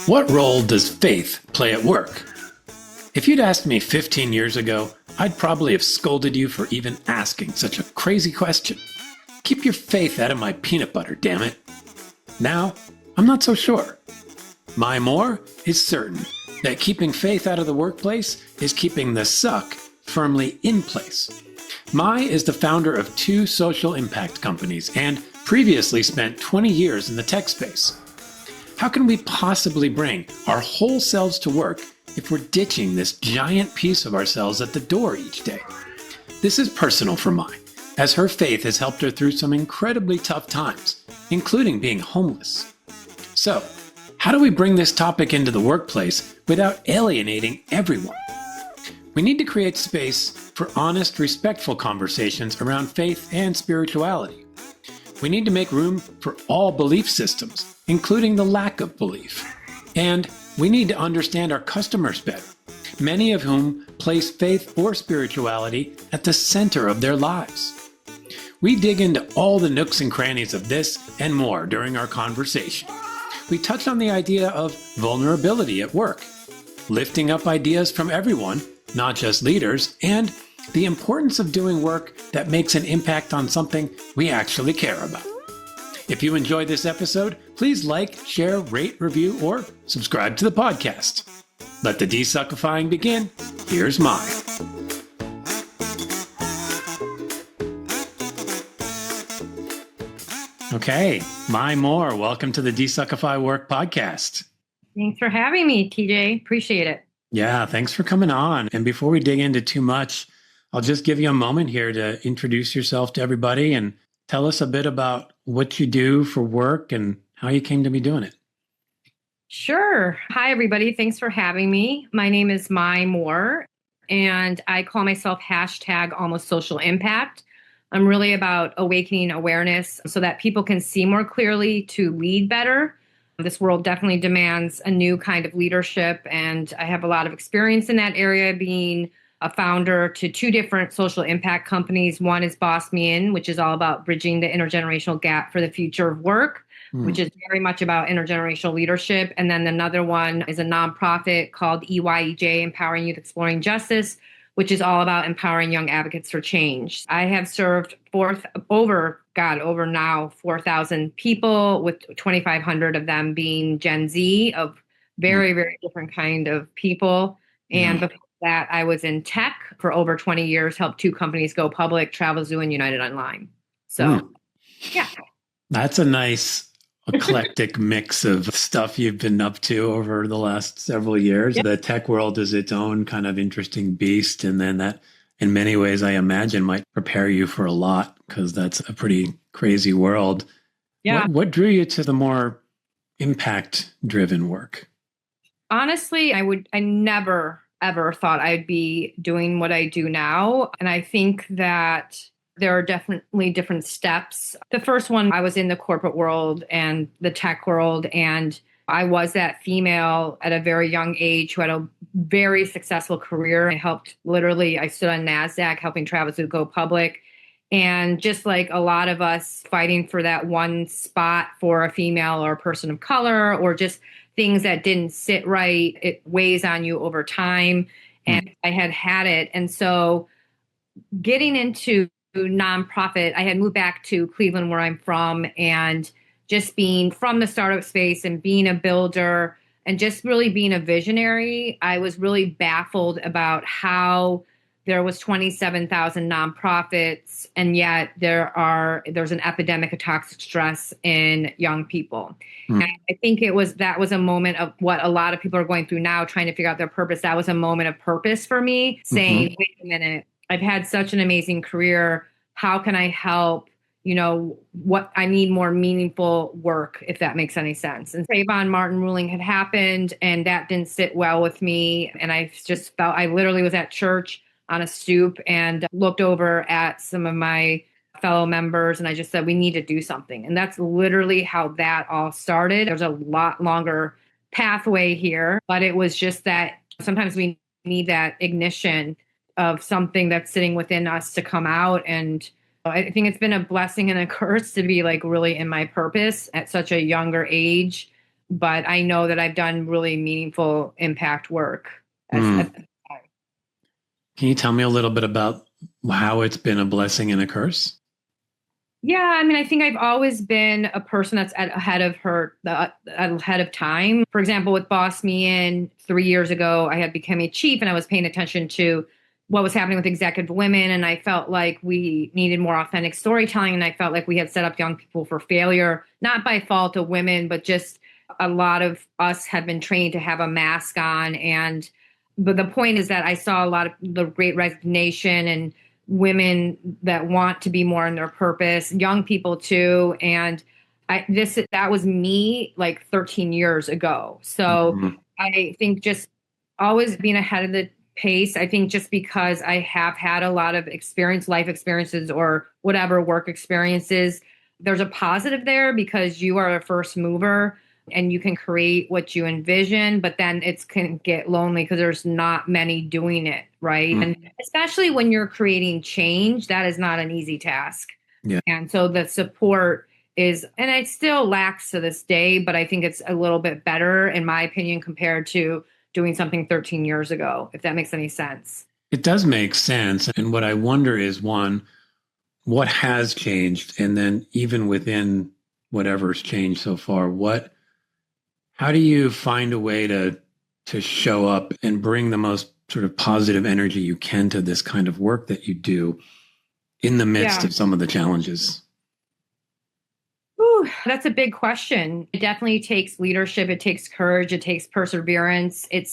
What role does faith play at work? If you'd asked me 15 years ago, I'd probably have scolded you for even asking such a crazy question. Keep your faith out of my peanut butter, damn it. Now, I'm not so sure. Mai Moore is certain that keeping faith out of the workplace is keeping the suck firmly in place. Mai is the founder of 2 social impact companies and previously spent 20 years in the tech space. How can we possibly bring our whole selves to work if we're ditching this giant piece of ourselves at the door each day? This is personal for Mai, as her faith has helped her through some incredibly tough times, including being homeless. So, how do we bring this topic into the workplace without alienating everyone? We need to create space for honest, respectful conversations around faith and spirituality. We need to make room for all belief systems, including the lack of belief. And we need to understand our customers better, many of whom place faith or spirituality at the center of their lives. We dig into all the nooks and crannies of this and more during our conversation. We touch on the idea of vulnerability at work, lifting up ideas from everyone, not just leaders, and the importance of doing work that makes an impact on something we actually care about. If you enjoyed this episode, please like, share, rate, review, or subscribe to the podcast. Let the desuckifying begin. Here's Mai. Okay, Mai Moore, welcome to the Deify Work podcast. Thanks for having me, TJ. Appreciate it. Yeah, thanks for coming on. And before we dig into too much, I'll just give you a moment here to introduce yourself to everybody and tell us a bit about what you do for work and how you came to be doing it. Sure. Hi, everybody. Thanks for having me. My name is Mai Moore, and I call myself #almost social impact. I'm really about awakening awareness so that people can see more clearly to lead better. This world definitely demands a new kind of leadership, and I have a lot of experience in that area, being a founder to 2 different social impact companies. One is Boss Me In, which is all about bridging the intergenerational gap for the future of work, which is very much about intergenerational leadership. And then another one is a nonprofit called EYEJ, Empowering Youth Exploring Justice, which is all about empowering young advocates for change. I have served over now 4,000 people, with 2,500 of them being Gen Z, of very, very different kind of people. And before that, I was in tech for over 20 years, helped 2 companies go public, Travelzoo and United Online. So, yeah. That's a nice eclectic mix of stuff you've been up to over the last several years. Yep. The tech world is its own kind of interesting beast. And then that, in many ways, I imagine might prepare you for a lot, because that's a pretty crazy world. Yeah. What drew you to the more impact-driven work? Honestly, I never ever thought I'd be doing what I do now. And I think that there are definitely different steps. The first one, I was in the corporate world and the tech world, and I was that female at a very young age who had a very successful career. I stood on NASDAQ helping Travelzoo go public. And just like a lot of us fighting for that one spot for a female or a person of color, or just things that didn't sit right, it weighs on you over time. And I had it. And so getting into nonprofit, I had moved back to Cleveland, where I'm from, and just being from the startup space and being a builder and just really being a visionary, I was really baffled about how there was 27,000 nonprofits, and yet there's an epidemic of toxic stress in young people. And I think that was a moment of what a lot of people are going through now, trying to figure out their purpose. That was a moment of purpose for me, saying, wait a minute, I've had such an amazing career. How can I help? What I need more meaningful work, if that makes any sense. And Trayvon Martin ruling had happened, and that didn't sit well with me. And I just felt, I literally was at church on a stoop and looked over at some of my fellow members, and I just said, we need to do something. And that's literally how that all started. There's a lot longer pathway here, but it was just that sometimes we need that ignition of something that's sitting within us to come out. And I think it's been a blessing and a curse to be like really in my purpose at such a younger age, but I know that I've done really meaningful impact work. Hmm. Can you tell me a little bit about how it's been a blessing and a curse? Yeah, I mean, I think I've always been a person that's ahead of time. For example, with Boss Me In 3 years ago, I had become a chief and I was paying attention to what was happening with executive women. And I felt like we needed more authentic storytelling. And I felt like we had set up young people for failure, not by fault of women, but just a lot of us had been trained to have a mask on. But the point is that I saw a lot of the great resignation and women that want to be more in their purpose, young people too. And that was me like 13 years ago. So Mhm. I think just always being ahead of the pace. I think just because I have had a lot of life experiences or whatever work experiences, there's a positive there because you are a first mover and you can create what you envision, but then it can get lonely because there's not many doing it, right? Mm. And especially when you're creating change, that is not an easy task. Yeah. And so the support is, and it still lacks to this day, but I think it's a little bit better, in my opinion, compared to doing something 13 years ago, if that makes any sense. It does make sense. And what I wonder is one, what has changed? And then even within whatever's changed so far, how do you find a way to show up and bring the most sort of positive energy you can to this kind of work that you do in the midst Yeah. of some of the challenges? Ooh, that's a big question. It definitely takes leadership. It takes courage. It takes perseverance. It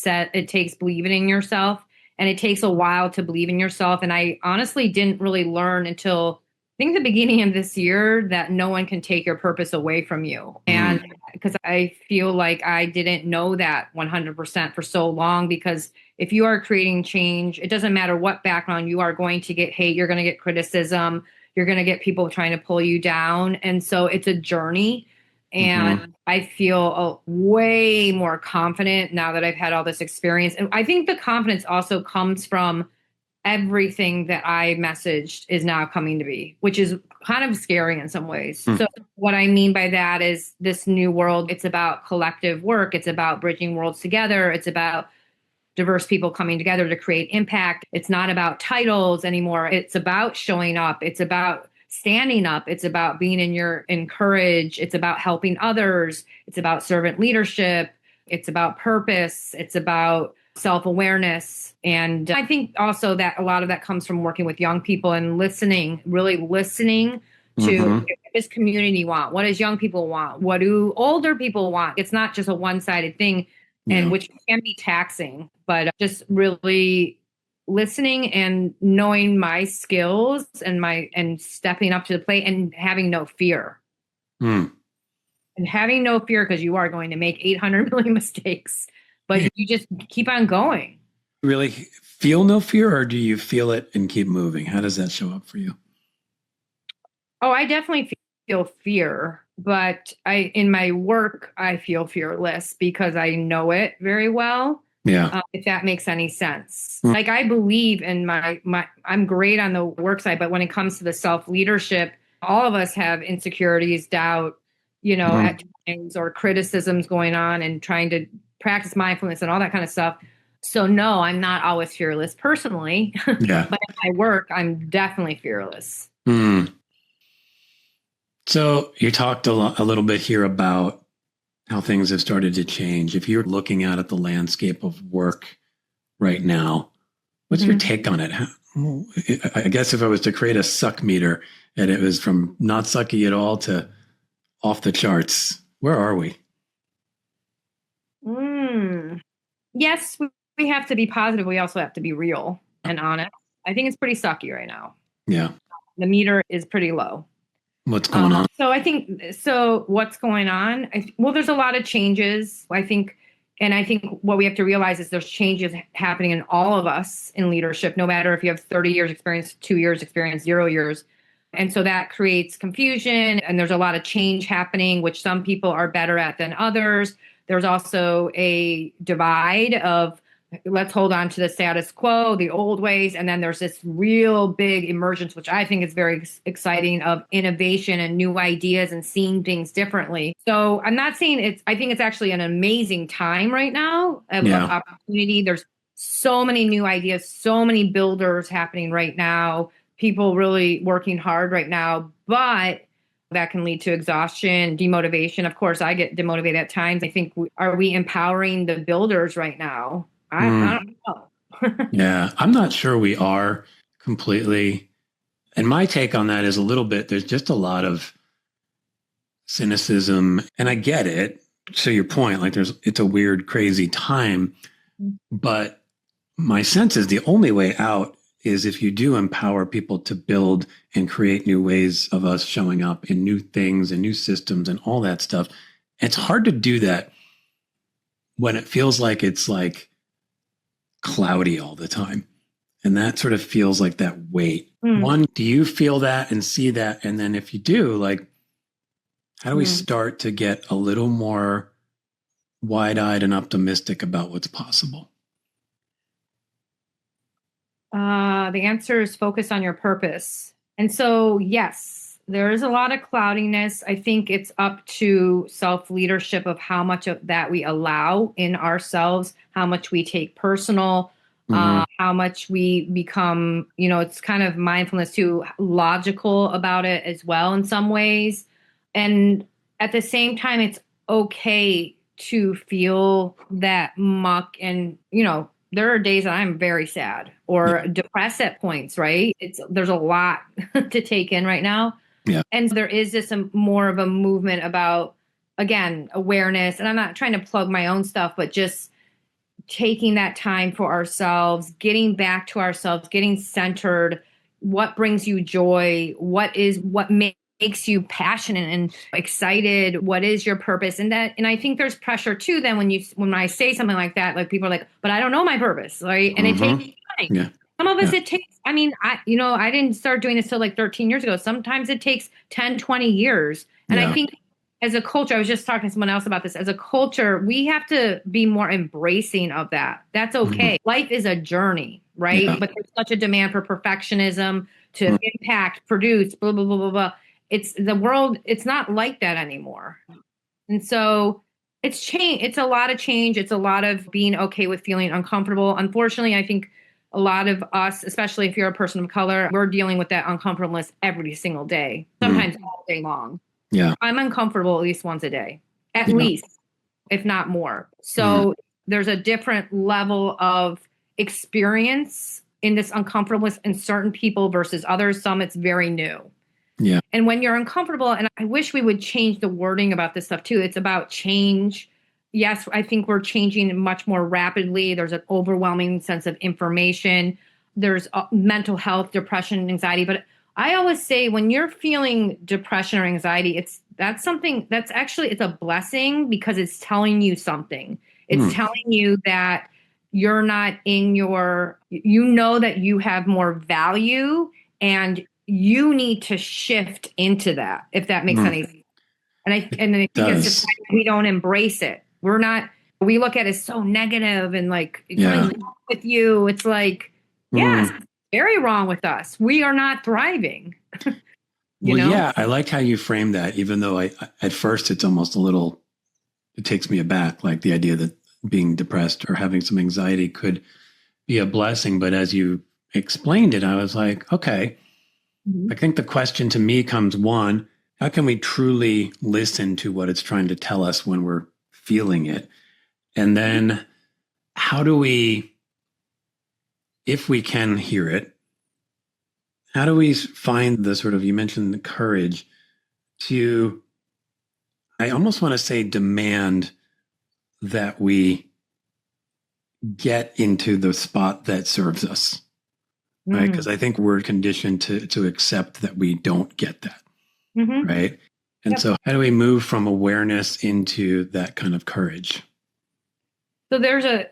takes believing in yourself. And it takes a while to believe in yourself. And I honestly didn't really learn until I think the beginning of this year that no one can take your purpose away from you. And because I feel like I didn't know that 100% for so long, because if you are creating change, it doesn't matter what background you are going to get hate, you're going to get criticism, you're going to get people trying to pull you down. And so it's a journey. And I feel way more confident now that I've had all this experience. And I think the confidence also comes from everything that I messaged is now coming to be, which is kind of scary in some ways. So what I mean by that is this new world, it's about collective work. It's about bridging worlds together. It's about diverse people coming together to create impact. It's not about titles anymore. It's about showing up. It's about standing up. It's about being in courage. It's about helping others. It's about servant leadership. It's about purpose. It's about self-awareness. And I think also that a lot of that comes from working with young people and listening, really listening to what does community want? What does young people want? What do older people want? It's not just a one-sided thing, and which can be taxing, but just really listening and knowing my skills and stepping up to the plate and having no fear. And having no fear because you are going to make 800 million mistakes, but you just keep on going. Really feel no fear, or do you feel it and keep moving? How does that show up for you? Oh, I definitely feel fear, but in my work, I feel fearless because I know it very well. Yeah. If that makes any sense. Like I believe in I'm great on the work side, but when it comes to the self-leadership, all of us have insecurities, doubt, at times, or criticisms going on and trying to practice mindfulness and all that kind of stuff. So no, I'm not always fearless personally, Yeah. but in my work, I'm definitely fearless. So you talked a little bit here about how things have started to change. If you're looking out at the landscape of work right now, what's your take on it? I guess if I was to create a suck meter and it was from not sucky at all to off the charts, where are we? Yes, we have to be positive. We also have to be real and honest. I think it's pretty sucky right now. Yeah. The meter is pretty low. What's going on? So what's going on? Well, there's a lot of changes, I think. And I think what we have to realize is there's changes happening in all of us in leadership, no matter if you have 30 years experience, 2 years experience, 0 years. And so that creates confusion. And there's a lot of change happening, which some people are better at than others. There's also a divide of let's hold on to the status quo, the old ways. And then there's this real big emergence, which I think is very exciting, of innovation and new ideas and seeing things differently. So I'm not saying I think it's actually an amazing time right now of opportunity. There's so many new ideas, so many builders happening right now, people really working hard right now, but that can lead to exhaustion, demotivation. Of course, I get demotivated at times. I think, are we empowering the builders right now? I don't know. Yeah, I'm not sure we are completely. And my take on that is a little bit, there's just a lot of cynicism, and I get it. To your point, like it's a weird, crazy time, but my sense is the only way out is if you do empower people to build and create new ways of us showing up in new things and new systems and all that stuff. It's hard to do that when it feels like it's like cloudy all the time. And that sort of feels like that weight. One, do you feel that and see that? And then if you do, like, how do we start to get a little more wide-eyed and optimistic about what's possible? The answer is focus on your purpose. And so, yes, there is a lot of cloudiness. I think it's up to self-leadership of how much of that we allow in ourselves, how much we take personal, how much we become, it's kind of mindfulness too, logical about it as well in some ways. And at the same time, it's okay to feel that muck and, there are days that I'm very sad or depressed at points, right? There's a lot to take in right now. Yeah. And there is this more of a movement about, again, awareness. And I'm not trying to plug my own stuff, but just taking that time for ourselves, getting back to ourselves, getting centered. What brings you joy? What makes you passionate and excited? What is your purpose? And I think there's pressure too. Then when I say something like that, like people are like, but I don't know my purpose, right? And it takes time. Yeah. Some of us, it takes, I didn't start doing this till like 13 years ago. Sometimes it takes 10, 20 years. And I think as a culture, I was just talking to someone else about this. As a culture, we have to be more embracing of that. That's okay. Life is a journey, right? Yeah. But there's such a demand for perfectionism, to impact, produce, blah, blah, blah, blah, blah. It's the world. It's not like that anymore. And so it's change. It's a lot of change. It's a lot of being okay with feeling uncomfortable. Unfortunately, I think a lot of us, especially if you're a person of color, we're dealing with that uncomfortableness every single day, sometimes all day long. Yeah. I'm uncomfortable at least once a day, at least, if not more. So there's a different level of experience in this uncomfortableness in certain people versus others. Some it's very new. Yeah. And when you're uncomfortable, and I wish we would change the wording about this stuff too. It's about change. Yes, I think we're changing much more rapidly. There's an overwhelming sense of information. There's mental health, depression, anxiety. But I always say when you're feeling depression or anxiety, that's something that's actually, it's a blessing because it's telling you something. It's telling you that you're not in that you have more value and you need to shift into that, if that makes any sense. And I think it's just like we don't embrace it. We look at it as so negative and like wrong with you. It's like, yes, it's very wrong with us. We are not thriving. you know? Yeah, I like how you frame that, even though at first it's almost it takes me aback, like the idea that being depressed or having some anxiety could be a blessing. But as you explained it, I was like, okay, I think the question to me comes, one, how can we truly listen to what it's trying to tell us when we're feeling it? And then how do we, if we can hear it, how do we find the sort of, you mentioned the courage to, I almost want to say, demand that we get into the spot that serves us, right? Because I think we're conditioned to accept that we don't get that, right? And so how do we move from awareness into that kind of courage? So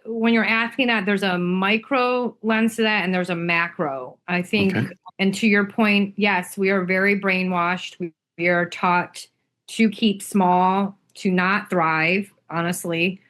when you're asking that, there's a micro lens to that and there's a macro, I think. Okay. And to your point, yes, we are very brainwashed. We are taught to keep small, to not thrive, honestly.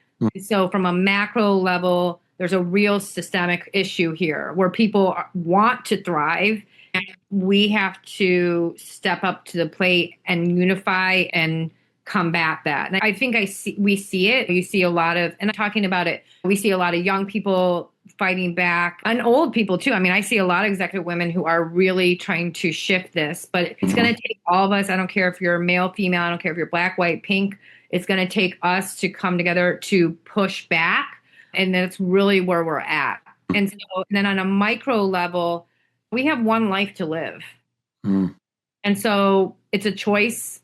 So from a macro level, there's a real systemic issue here where people want to thrive. And we have to step up to the plate and unify and combat that. And I think we see it. You see a lot of, and I'm talking about it, we see a lot of young people fighting back and old people too. I mean, I see a lot of executive women who are really trying to shift this, but it's going to take all of us. I don't care if you're male, female, I don't care if you're black, white, pink. It's going to take us to come together to push back. And that's really where we're at. And so then on a micro level, we have one life to live. And so it's a choice.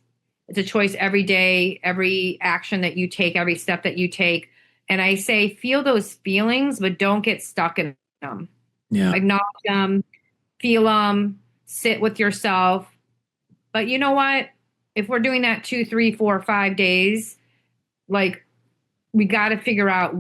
It's a choice every day, every action that you take, every step that you take. And I say, feel those feelings, but don't get stuck in them. Yeah. Acknowledge them, feel them, sit with yourself. But you know what? If we're doing that 2, 3, 4, 5 days, like we got to figure out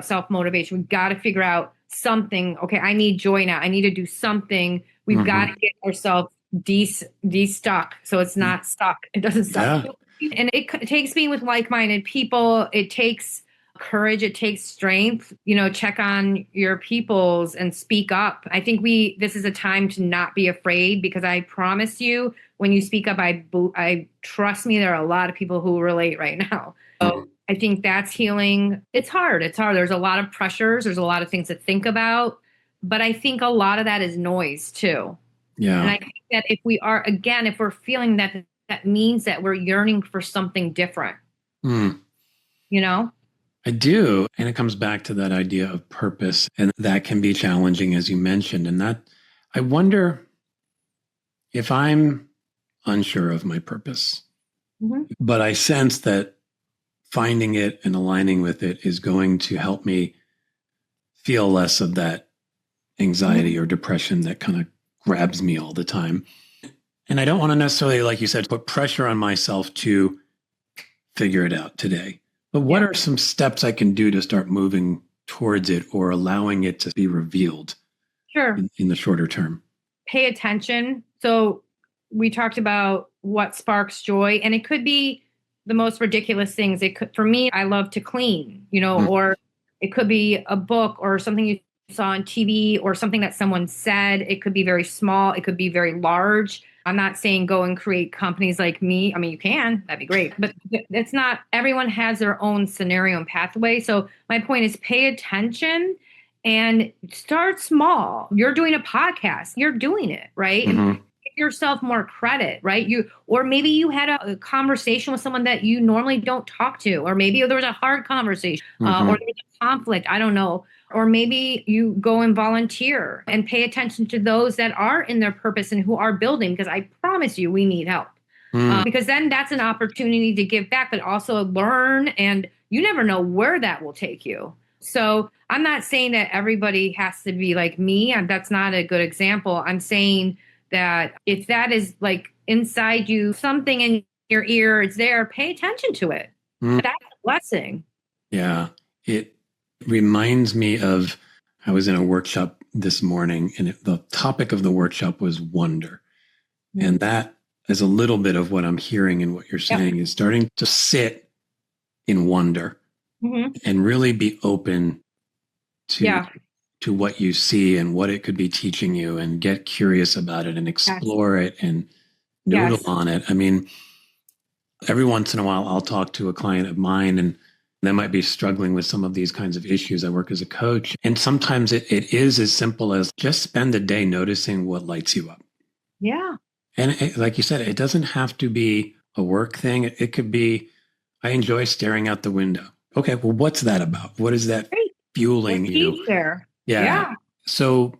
self-motivation. We got to figure out something. Okay, I need joy now. I need to do something. We've got to get ourselves de-stuck so it's not stuck. It doesn't suck. Yeah. And it takes being with like-minded people. It takes courage. It takes strength. Check on your peoples and speak up. I think this is a time to not be afraid, because I promise you, when you speak up, I trust me, there are a lot of people who relate right now. So I think that's healing. It's hard. There's a lot of pressures. There's a lot of things to think about. But I think a lot of that is noise too. Yeah. And I think that if we're feeling that means that we're yearning for something different. I do. And it comes back to that idea of purpose. And that can be challenging, as you mentioned. And that, I wonder if I'm unsure of my purpose, but I sense that finding it and aligning with it is going to help me feel less of that anxiety or depression that kind of grabs me all the time. And I don't want to necessarily, like you said, put pressure on myself to figure it out today. But what are some steps I can do to start moving towards it or allowing it to be revealed in the shorter term? Pay attention. So we talked about what sparks joy, and it could be the most ridiculous things. For me, I love to clean, or it could be a book or something you saw on TV or something that someone said. It could be very small. It could be very large. I'm not saying go and create companies like me. I mean, you can, that'd be great, but it's not, everyone has their own scenario and pathway. So my point is pay attention and start small. You're doing a podcast, you're doing it, right? And give yourself more credit, right? Or maybe you had a conversation with someone that you normally don't talk to, or maybe there was a hard conversation or there's a conflict. I don't know. Or maybe you go and volunteer and pay attention to those that are in their purpose and who are building, because I promise you, we need help. Because then that's an opportunity to give back, but also learn. And you never know where that will take you. So I'm not saying that everybody has to be like me. And that's not a good example. I'm saying that if that is like inside you, something in your ear, it's there, pay attention to it. That's a blessing. Yeah. It reminds me of, I was in a workshop this morning, and the topic of the workshop was wonder. And that is a little bit of what I'm hearing in what you're saying, is starting to sit in wonder and really be open to what you see and what it could be teaching you, and get curious about it and explore it and noodle on it. I mean, every once in a while I'll talk to a client of mine and they might be struggling with some of these kinds of issues. I work as a coach, and sometimes it is as simple as just spend a day noticing what lights you up. Yeah. And like you said, it doesn't have to be a work thing. It could be, I enjoy staring out the window. Okay, well, what's that about? What is that fueling you? There. Yeah. So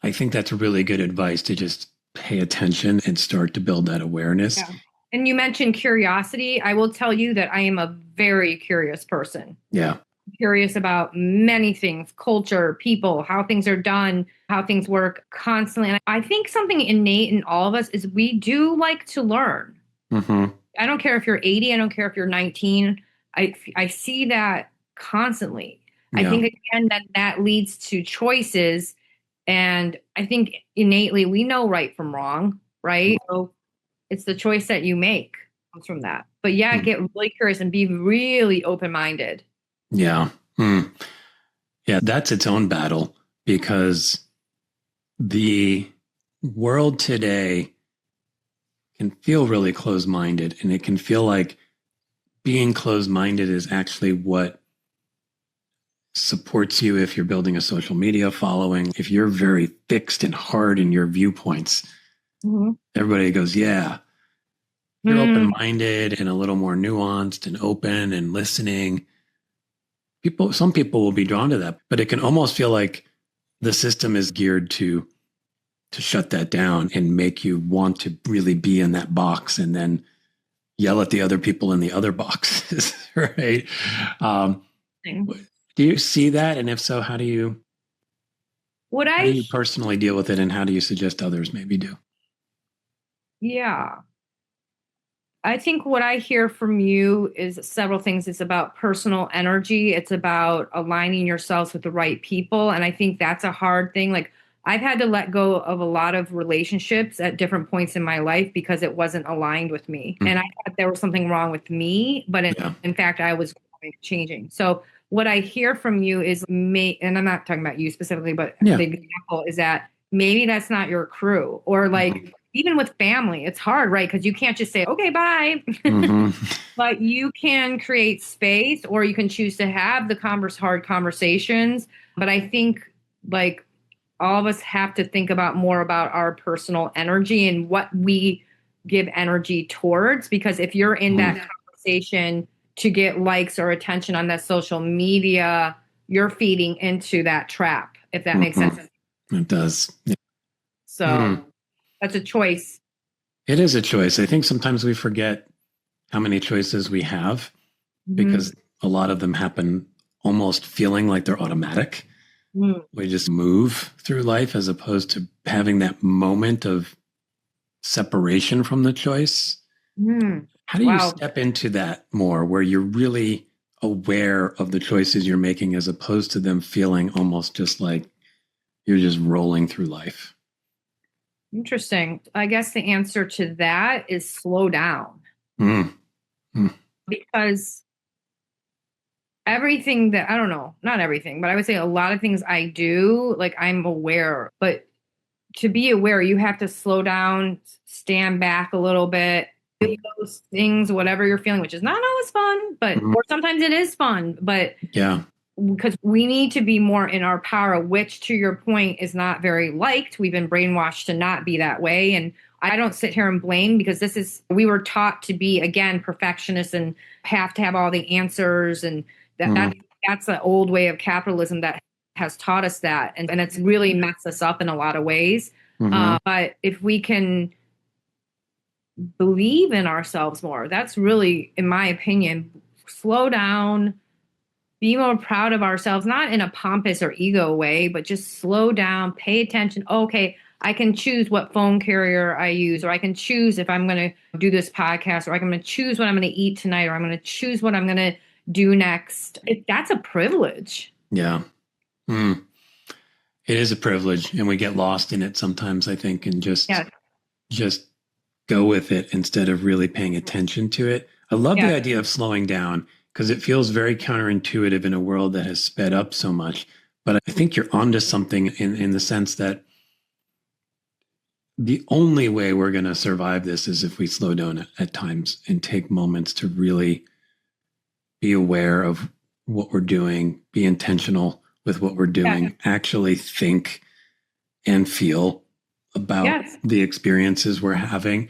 I think that's really good advice, to just pay attention and start to build that awareness. Yeah. And you mentioned curiosity. I will tell you that I am a very curious person. Yeah. Curious about many things, culture, people, how things are done, how things work constantly. And I think something innate in all of us is we do like to learn. I don't care if you're 80. I don't care if you're 19. I see that constantly. I think, again, that leads to choices. And I think innately we know right from wrong, right? So it's the choice that you make comes from that. But get really curious and be really open-minded. Yeah. Yeah, that's its own battle because the world today can feel really closed-minded, and it can feel like being closed-minded is actually what supports you if you're building a social media following. If you're very fixed and hard in your viewpoints, everybody goes, yeah. You're open-minded and a little more nuanced and open and listening. Some people will be drawn to that, but it can almost feel like the system is geared to shut that down and make you want to really be in that box and then yell at the other people in the other boxes, right? Do you see that? And if so, how do you personally deal with it, and how do you suggest others maybe do? Yeah. I think what I hear from you is several things. It's about personal energy. It's about aligning yourselves with the right people. And I think that's a hard thing. Like, I've had to let go of a lot of relationships at different points in my life because it wasn't aligned with me. And I thought there was something wrong with me, but in fact, I was changing. So what I hear from you is, and I'm not talking about you specifically, but the example is that maybe that's not your crew, or like, even with family, it's hard, right? Because you can't just say, okay, bye. But you can create space, or you can choose to have the hard conversations. But I think like all of us have to think about more about our personal energy and what we give energy towards. Because if you're in that conversation to get likes or attention on that social media, you're feeding into that trap, if that makes sense. It does. Yeah. So that's a choice. It is a choice. I think sometimes we forget how many choices we have because a lot of them happen almost feeling like they're automatic. We just move through life as opposed to having that moment of separation from the choice. How do you step into that more, where you're really aware of the choices you're making as opposed to them feeling almost just like you're just rolling through life? Interesting. I guess the answer to that is slow down. Because everything that, I don't know, not everything, but I would say a lot of things I do, like I'm aware, but to be aware, you have to slow down, stand back a little bit, feel those things, whatever you're feeling, which is not always fun, but, or sometimes it is fun, but because we need to be more in our power, which to your point is not very liked. We've been brainwashed to not be that way. And I don't sit here and blame, because we were taught to be, again, perfectionists and have to have all the answers. And that's an old way of capitalism that has taught us that. And it's really messed us up in a lot of ways. But if we can believe in ourselves more, that's really, in my opinion, slow down, be more proud of ourselves, not in a pompous or ego way, but just slow down, pay attention. Okay, I can choose what phone carrier I use, or I can choose if I'm going to do this podcast, or I'm going to choose what I'm going to eat tonight, or I'm going to choose what I'm going to do next. That's a privilege. Yeah. It is a privilege, and we get lost in it sometimes, I think, and just go with it instead of really paying attention to it. I love the idea of slowing down, because it feels very counterintuitive in a world that has sped up so much. But I think you're onto something in the sense that the only way we're going to survive this is if we slow down at times and take moments to really be aware of what we're doing, be intentional with what we're doing, actually think and feel about the experiences we're having.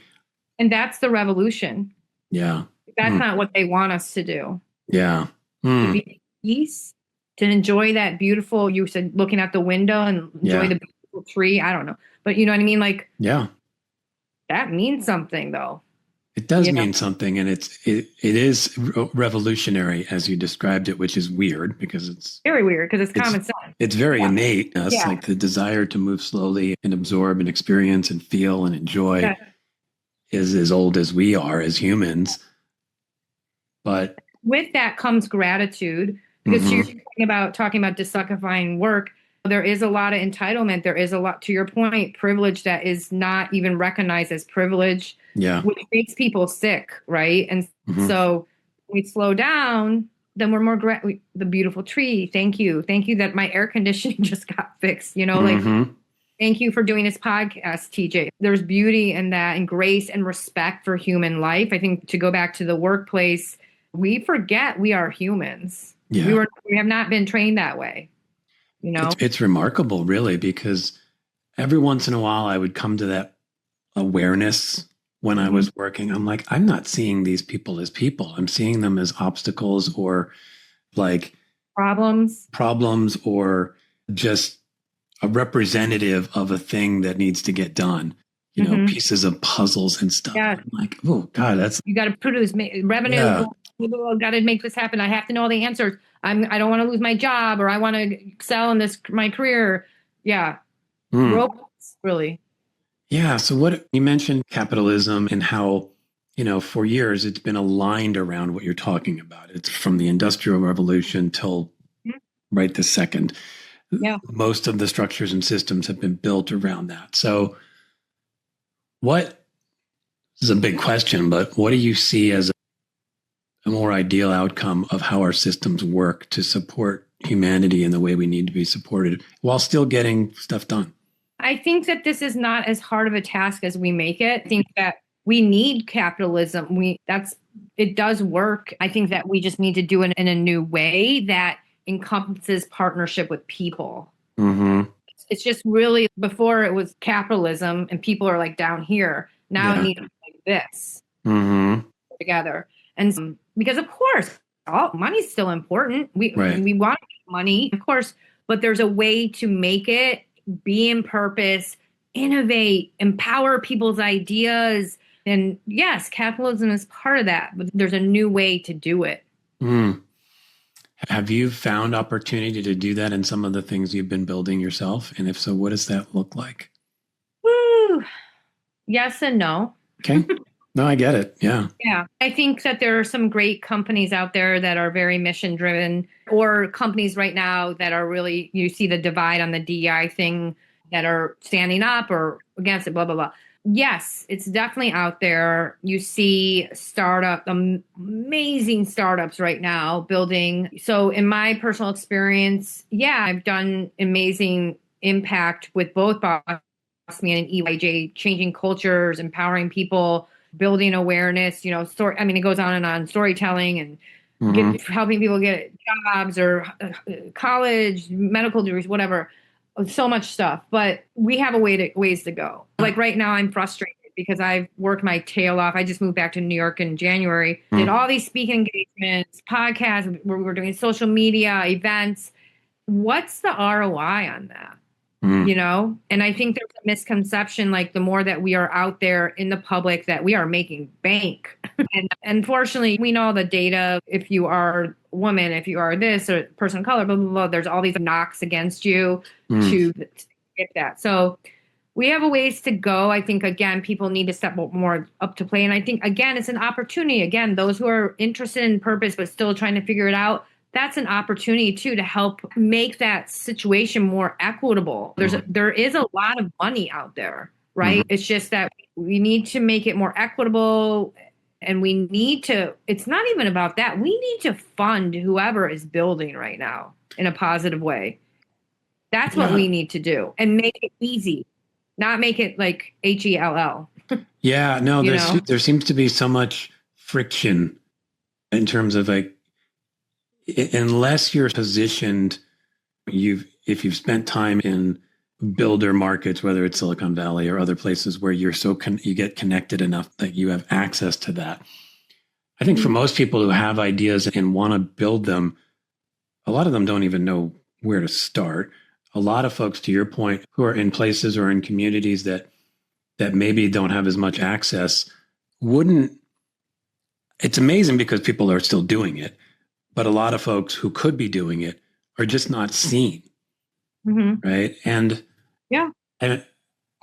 And that's the revolution. Yeah. That's not what they want us to do. Yeah. To be at peace, to enjoy that beautiful, you said looking out the window and enjoy the beautiful tree. I don't know. But you know what I mean? Like, that means something, though. It does mean something. And it is revolutionary, as you described it, which is weird because it's very weird, because it's common sense. It's very innate in us, like the desire to move slowly and absorb and experience and feel and enjoy is as old as we are as humans. But with that comes gratitude, because you're talking about desuckifying work. There is a lot of entitlement. There is a lot, to your point, privilege that is not even recognized as privilege, which makes people sick, right? And so we slow down, then we're more the beautiful tree. Thank you that my air conditioning just got fixed. Like, thank you for doing this podcast, TJ. There's beauty in that, and grace and respect for human life. I think, to go back to the workplace, we forget we are humans. Yeah. We have not been trained that way. It's remarkable, really, because every once in a while I would come to that awareness when I was working. I'm like, I'm not seeing these people as people. I'm seeing them as obstacles, or like problems, or just a representative of a thing that needs to get done. Pieces of puzzles and stuff. Yeah. I'm like, oh God, you got to produce revenue. Yeah. Got to make this happen. I have to know all the answers. I don't want to lose my job, or I want to excel in my career. Yeah. Robots, really. Yeah. So what you mentioned, capitalism, and how, for years it's been aligned around what you're talking about. It's from the Industrial Revolution till right this second. Yeah. Most of the structures and systems have been built around that. So this is a big question, but what do you see as a more ideal outcome of how our systems work to support humanity in the way we need to be supported while still getting stuff done? I think that this is not as hard of a task as we make it. I think that we need capitalism. It does work. I think that we just need to do it in a new way that encompasses partnership with people. It's just really, before it was capitalism and people are like down here. Now it needs to be like this together. And because, of course, money's still important. We want money, of course, but there's a way to make it be in purpose, innovate, empower people's ideas. And yes, capitalism is part of that, but there's a new way to do it. Have you found opportunity to do that in some of the things you've been building yourself? And if so, what does that look like? Woo! Yes and no. Okay. No, I get it. Yeah. Yeah. I think that there are some great companies out there that are very mission driven, or companies right now that are really, you see the divide on the DEI thing, that are standing up or against it, blah, blah, blah. Yes, it's definitely out there. You see amazing startups right now building. So in my personal experience, I've done amazing impact with both Boss Man and EYJ, changing cultures, empowering people, building awareness, it goes on and on, storytelling and helping people get jobs or college, medical degrees, whatever. So much stuff, but we have ways to go. Like right now, I'm frustrated because I've worked my tail off. I just moved back to New York in January, did all these speaking engagements, podcasts, where we're doing social media, events. What's the ROI on that? And I think there's a misconception, like the more that we are out there in the public, that we are making bank. And unfortunately, we know the data. If you are a woman, if you are this or person of color, blah, blah, blah, there's all these knocks against you to get that. So we have a ways to go. I think, again, people need to step more up to play. And I think, again, it's an opportunity. Again, those who are interested in purpose but still trying to figure it out, that's an opportunity too to help make that situation more equitable. There is a lot of money out there, right? It's just that we need to make it more equitable, and it's not even about that. We need to fund whoever is building right now in a positive way. That's what we need to do, and make it easy, not make it like HELL. Yeah, no, there seems to be so much friction in terms of like, unless you're positioned, if you've spent time in builder markets, whether it's Silicon Valley or other places where you're you get connected enough that you have access to that. I think for most people who have ideas and want to build them, a lot of them don't even know where to start. A lot of folks, to your point, who are in places or in communities that maybe don't have as much access, it's amazing because people are still doing it. But a lot of folks who could be doing it are just not seen. Right. And and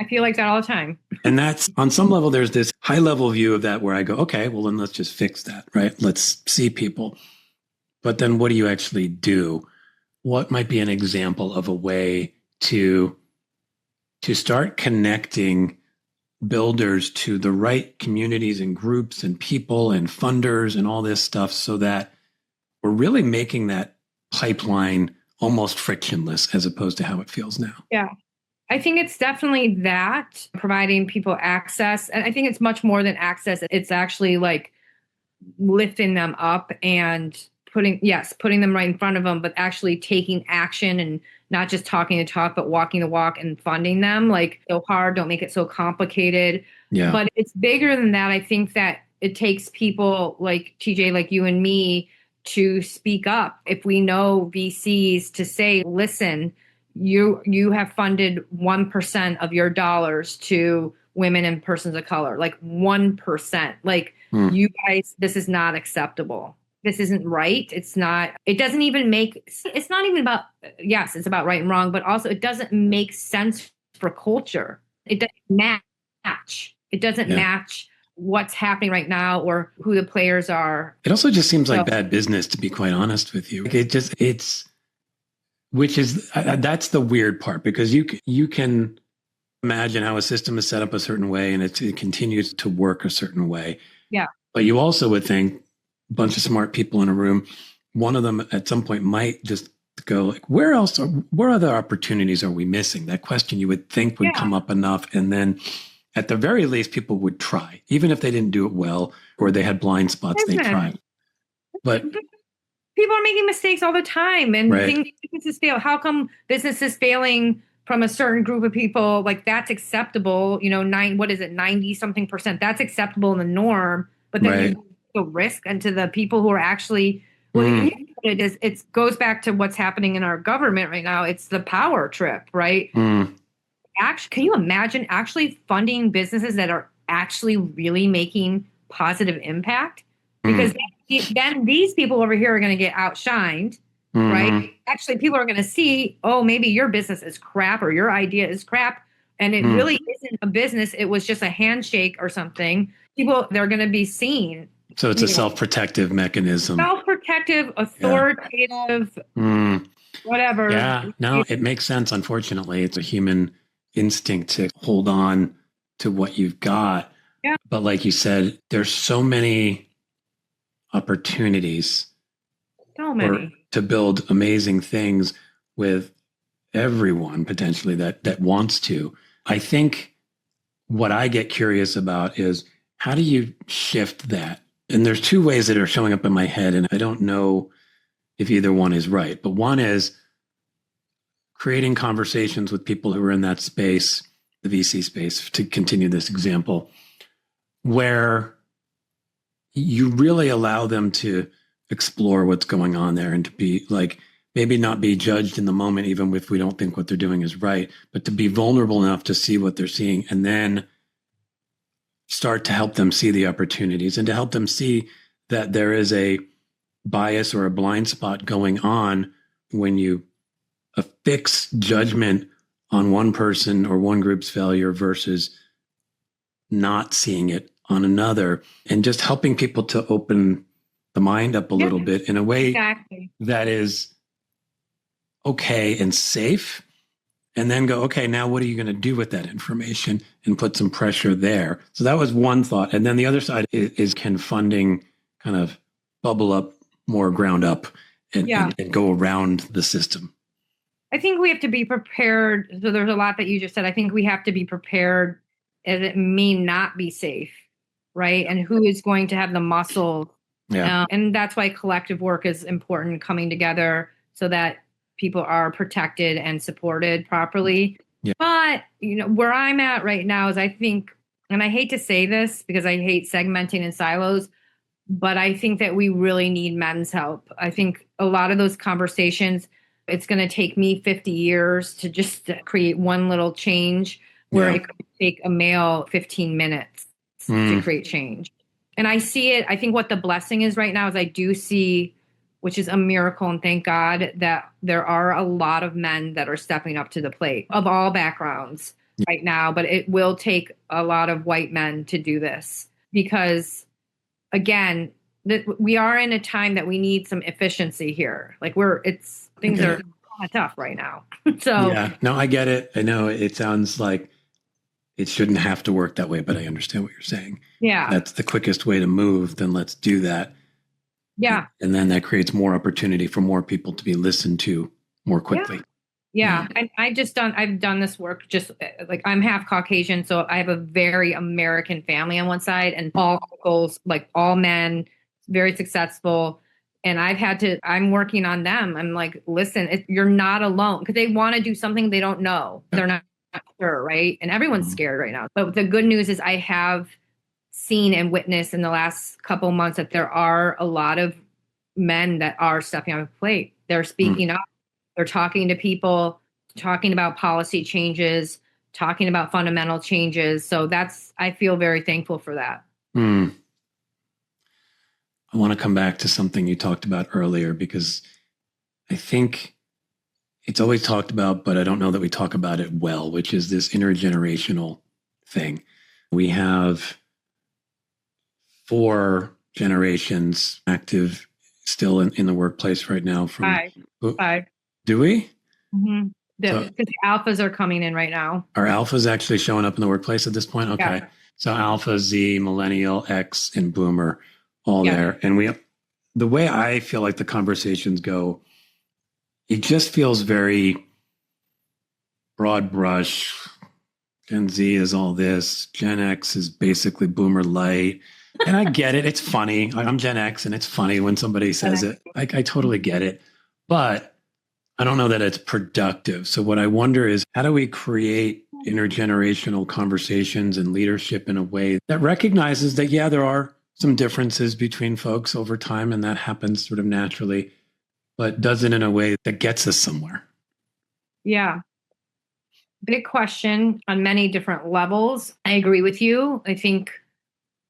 I feel like that all the time. And that's, on some level, there's this high level view of that where I go, okay, well, then let's just fix that. Right. Let's see people. But then what do you actually do? What might be an example of a way to start connecting builders to the right communities and groups and people and funders and all this stuff, so that we're really making that pipeline almost frictionless as opposed to how it feels now. Yeah. I think it's definitely that, providing people access. And I think it's much more than access. It's actually like lifting them up and putting them right in front of them, but actually taking action and not just talking the talk, but walking the walk and funding them. Like, so hard, don't make it so complicated. Yeah. But it's bigger than that. I think that it takes people like TJ, like you and me, to speak up. If we know VCs, to say, listen, you have funded 1% of your dollars to women and persons of color, like 1%. Like, you guys, this is not acceptable. This isn't right. It's not even about, yes, it's about right and wrong, but also it doesn't make sense for culture. It doesn't match. It doesn't match what's happening right now or who the players are. It also just seems like bad business, to be quite honest with you. That's the weird part, because you can imagine how a system is set up a certain way and it continues to work a certain way. Yeah. But you also would think a bunch of smart people in a room, one of them at some point might just go like, where other opportunities are we missing? That question you would think would come up enough. And then at the very least, people would try, even if they didn't do it well or they had blind spots, they tried. But people are making mistakes all the time and businesses fail. How come business is failing from a certain group of people? Like, that's acceptable, 90 something percent. That's acceptable in the norm. But then you go risk into the people who are actually, it goes back to what's happening in our government right now. It's the power trip, right? Actually, can you imagine actually funding businesses that are actually really making positive impact? Because then these people over here are going to get outshined, right? Actually, people are going to see, oh, maybe your business is crap or your idea is crap. And it really isn't a business. It was just a handshake or something. People, they're going to be seen. So it's a self-protective mechanism. Self-protective, authoritative, whatever. Yeah, no, it makes sense. Unfortunately, it's a human instinct to hold on to what you've got. Yeah. But like you said, there's so many opportunities to build amazing things with everyone potentially that wants to. I think what I get curious about is, how do you shift that? And there's two ways that are showing up in my head, and I don't know if either one is right. But one is creating conversations with people who are in that space, the VC space, to continue this example, where you really allow them to explore what's going on there and to be like, maybe not be judged in the moment, even if we don't think what they're doing is right, but to be vulnerable enough to see what they're seeing and then start to help them see the opportunities and to help them see that there is a bias or a blind spot going on when you affix judgment on one person or one group's failure versus not seeing it on another, and just helping people to open the mind up a little bit in a way that is okay and safe, and then go, okay, now what are you going to do with that information, and put some pressure there. So that was one thought. And then the other side is can funding kind of bubble up more ground up and go around the system? I think we have to be prepared. So there's a lot that you just said. I think we have to be prepared as it may not be safe, right? And who is going to have the muscle. And that's why collective work is important, coming together so that people are protected and supported properly. But, where I'm at right now is I think, and I hate to say this because I hate segmenting in silos, but I think that we really need men's help. I think a lot of those conversations, it's going to take me 50 years to just create one little change where it could take a male 15 minutes to create change. And I see it. I think what the blessing is right now is I do see, which is a miracle, and thank God that there are a lot of men that are stepping up to the plate of all backgrounds right now. But it will take a lot of white men to do this because, again, we are in a time that we need some efficiency here. Like things are kind of tough right now. So no, I get it. I know it sounds like it shouldn't have to work that way, but I understand what you're saying. Yeah. That's the quickest way to move. Then let's do that. Yeah. And then that creates more opportunity for more people to be listened to more quickly. Yeah. And I've done this work just like I'm half Caucasian. So I have a very American family on one side and all uncles, like all men, very successful. And I'm working on them. I'm like, listen, you're not alone because they want to do something they don't know. They're not sure. Right. And everyone's scared right now. But the good news is I have seen and witnessed in the last couple months that there are a lot of men that are stepping on the plate. They're speaking up. They're talking to people, talking about policy changes, talking about fundamental changes. So I feel very thankful for that. I want to come back to something you talked about earlier because I think it's always talked about, but I don't know that we talk about it well, which is this intergenerational thing. We have 4 generations active still in the workplace right now. Five. Do we? Mm-hmm. Because the alphas are coming in right now. Are alphas actually showing up in the workplace at this point? Okay. Yeah. So alpha, Z, millennial, X, and boomer, all there. And the way I feel like the conversations go, it just feels very broad brush. Gen Z is all this. Gen X is basically boomer light. And I get it. It's funny. I'm Gen X and it's funny when somebody says it. I totally get it. But I don't know that it's productive. So what I wonder is how do we create intergenerational conversations and leadership in a way that recognizes that, yeah, there are some differences between folks over time and that happens sort of naturally, but does it in a way that gets us somewhere? Yeah. Big question on many different levels. I agree with you. I think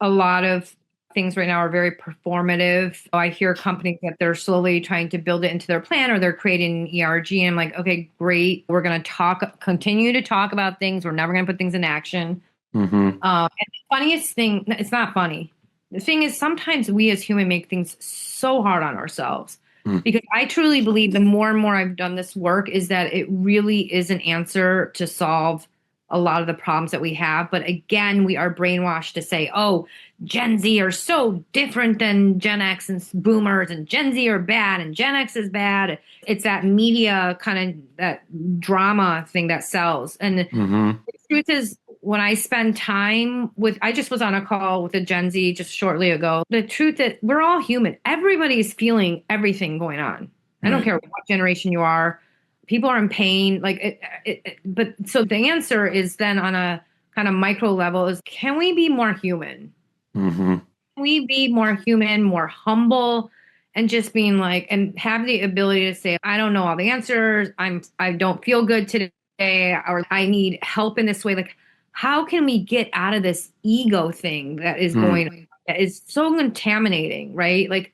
a lot of things right now are very performative. I hear companies that they're slowly trying to build it into their plan or they're creating an ERG. And I'm like, okay, great. We're going to continue to talk about things. We're never going to put things in action. And the funniest thing, it's not funny. The thing is, sometimes we as humans make things so hard on ourselves because I truly believe the more and more I've done this work is that it really is an answer to solve a lot of the problems that we have. But again, we are brainwashed to say, oh, Gen Z are so different than Gen X and boomers and Gen Z are bad and Gen X is bad. It's that media kind of that drama thing that sells. And the truth is when I spend time I just was on a call with a Gen Z just shortly ago. The truth is we're all human. Everybody is feeling everything going on. I don't care what generation you are. People are in pain. But so the answer is then on a kind of micro level is, can we be more human? Can we be more human, more humble, and just being like, and have the ability to say, I don't know all the answers. I don't feel good today, or I need help in this way. Like, how can we get out of this ego thing that is going on, that is so contaminating, right? Like,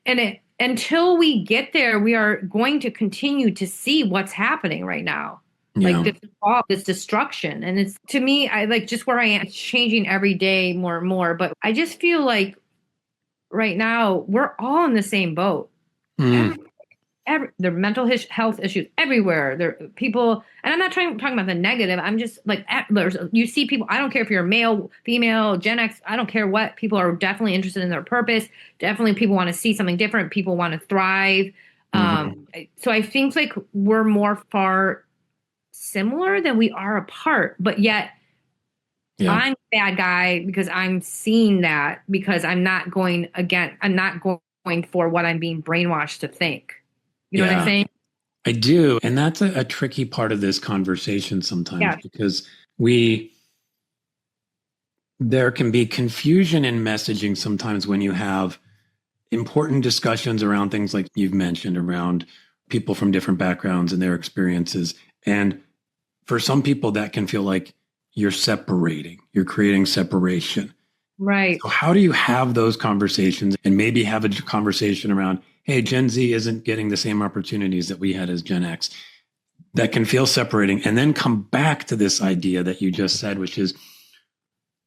until we get there, we are going to continue to see what's happening right now. Like this destruction. And it's, to me, I like just where I am, it's changing every day more and more. But I just feel like right now we're all in the same boat. There are mental health issues everywhere. There are people, and I'm not talking about the negative. I'm just like, you see people, I don't care if you're male, female, Gen X, I don't care what. People are definitely interested in their purpose. Definitely people want to see something different. People want to thrive. So I think like we're far similar than we are apart, but yet I'm a bad guy because I'm seeing that because I'm not going for what I'm being brainwashed to think. You know what I'm saying? I do. And that's a tricky part of this conversation sometimes because there can be confusion in messaging sometimes when you have important discussions around things like you've mentioned around people from different backgrounds and their experiences. And for some people that can feel like you're creating separation. Right. So how do you have those conversations and maybe have a conversation around, hey, Gen Z isn't getting the same opportunities that we had as Gen X, that can feel separating, and then come back to this idea that you just said, which is